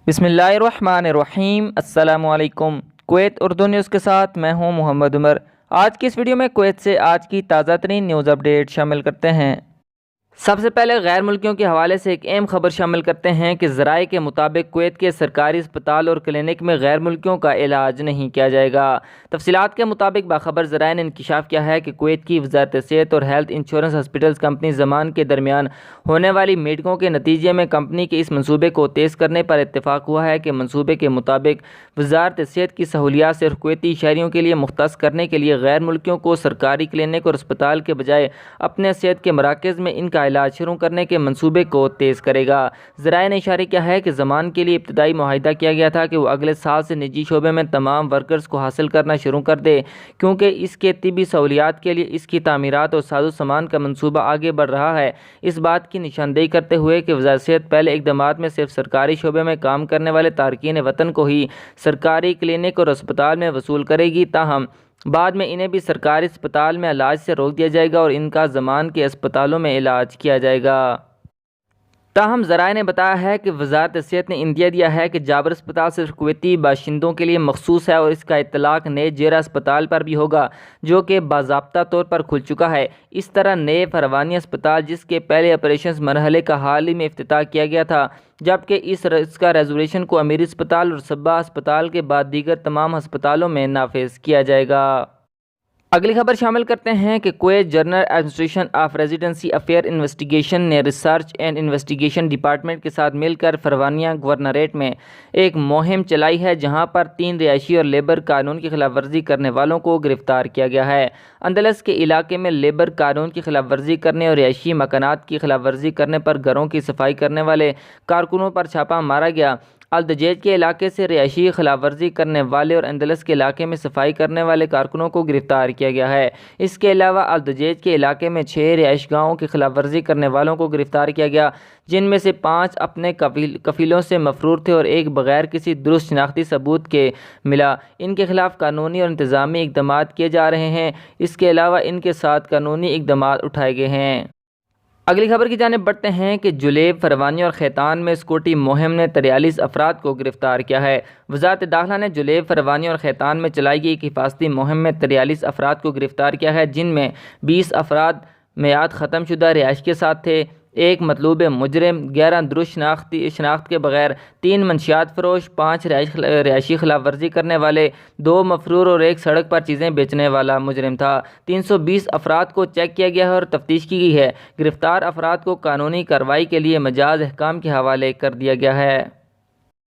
بسم اللہ الرحمن الرحیم۔ السلام علیکم۔ کویت اردو نیوز کے ساتھ میں ہوں محمد عمر۔ آج کی اس ویڈیو میں کویت سے آج کی تازہ ترین نیوز اپڈیٹ شامل کرتے ہیں۔ سب سے پہلے غیر ملکیوں کے حوالے سے ایک اہم خبر شامل کرتے ہیں کہ ذرائع کے مطابق کویت کے سرکاری اسپتال اور کلینک میں غیر ملکیوں کا علاج نہیں کیا جائے گا۔ تفصیلات کے مطابق باخبر ذرائع نے انکشاف کیا ہے کہ کویت کی وزارت صحت اور ہیلتھ انشورنس ہاسپٹلز کمپنی زمان کے درمیان ہونے والی میٹنگوں کے نتیجے میں کمپنی کے اس منصوبے کو تیز کرنے پر اتفاق ہوا ہے کہ منصوبے کے مطابق وزارت صحت کی سہولیات صرف کویتی شہریوں کے لیے مختص کرنے کے لیے غیر ملکیوں کو سرکاری کلینک اور اسپتال کے بجائے اپنے صحت کے مراکز میں ان کا علاج شروع کرنے کے منصوبے کو تیز کرے گا۔ ذرائع نے اشارہ کیا ہے کہ زمان کے لیے ابتدائی معاہدہ کیا گیا تھا کہ وہ اگلے سال سے نجی شعبے میں تمام ورکرز کو حاصل کرنا شروع کر دے، کیونکہ اس کے طبی سہولیات کے لیے اس کی تعمیرات اور ساز و سامان کا منصوبہ آگے بڑھ رہا ہے۔ اس بات کی نشاندہی کرتے ہوئے کہ وزارت صحت پہلے اقدامات میں صرف سرکاری شعبے میں کام کرنے والے تارکین وطن کو ہی سرکاری کلینک اور اسپتال میں وصول کرے گی، تاہم بعد میں انہیں بھی سرکاری اسپتال میں علاج سے روک دیا جائے گا اور ان کا زمان کے اسپتالوں میں علاج کیا جائے گا۔ تاہم ذرائع نے بتایا ہے کہ وزارت صحت نے اندیا دیا ہے کہ جابر اسپتال صرف کویتی باشندوں کے لیے مخصوص ہے اور اس کا اطلاق نئے جیرا اسپتال پر بھی ہوگا، جو کہ باضابطہ طور پر کھل چکا ہے۔ اس طرح نئے فروانی اسپتال، جس کے پہلے آپریشنز مرحلے کا حال ہی میں افتتاح کیا گیا تھا، جبکہ اس کا ریزولیوشن کو امیری اسپتال اور صبا اسپتال کے بعد دیگر تمام ہسپتالوں میں نافذ کیا جائے گا۔ اگلی خبر شامل کرتے ہیں کہ Kuwait general administration of residency affair investigation نے ریسرچ اینڈ انویسٹیگیشن ڈپارٹمنٹ کے ساتھ مل کر فروانیہ گورنریٹ میں ایک مہم چلائی ہے، جہاں پر 3 رہائشی اور لیبر قانون کی خلاف ورزی کرنے والوں کو گرفتار کیا گیا ہے۔ اندلس کے علاقے میں لیبر قانون کی خلاف ورزی کرنے اور رہائشی مکانات کی خلاف ورزی کرنے پر گھروں کی صفائی کرنے والے کارکنوں پر چھاپہ مارا گیا۔ الدجیج کے علاقے سے رہائشی خلاف ورزی کرنے والے اور اندلس کے علاقے میں صفائی کرنے والے کارکنوں کو گرفتار کیا گیا ہے۔ اس کے علاوہ الدجیج کے علاقے میں 6 رہائش گاہوں کی خلاف ورزی کرنے والوں کو گرفتار کیا گیا، جن میں سے 5 اپنے کفیلوں سے مفرور تھے اور ایک بغیر کسی درست شناختی ثبوت کے ملا۔ ان کے خلاف قانونی اور انتظامی اقدامات کیے جا رہے ہیں۔ اس کے علاوہ ان کے ساتھ قانونی اقدامات اٹھائے گئے ہیں۔ اگلی خبر کی جانب بڑھتے ہیں کہ جلیب، فروانی اور خیتان میں سکیورٹی مہم نے 43 افراد کو گرفتار کیا ہے۔ وزارت داخلہ نے جلیب، فروانی اور خیتان میں چلائی گئی ایک حفاظتی مہم میں 43 افراد کو گرفتار کیا ہے، جن میں 20 افراد میعاد ختم شدہ رہائش کے ساتھ تھے، 1 مطلوب مجرم، 11 درست شناخت کے بغیر، 3 منشیات فروش، 5 رہائشی خلاف ورزی کرنے والے، 2 مفرور اور 1 سڑک پر چیزیں بیچنے والا مجرم تھا۔ 320 افراد کو چیک کیا گیا ہے اور تفتیش کی گئی ہے۔ گرفتار افراد کو قانونی کارروائی کے لیے مجاز احکام کے حوالے کر دیا گیا ہے۔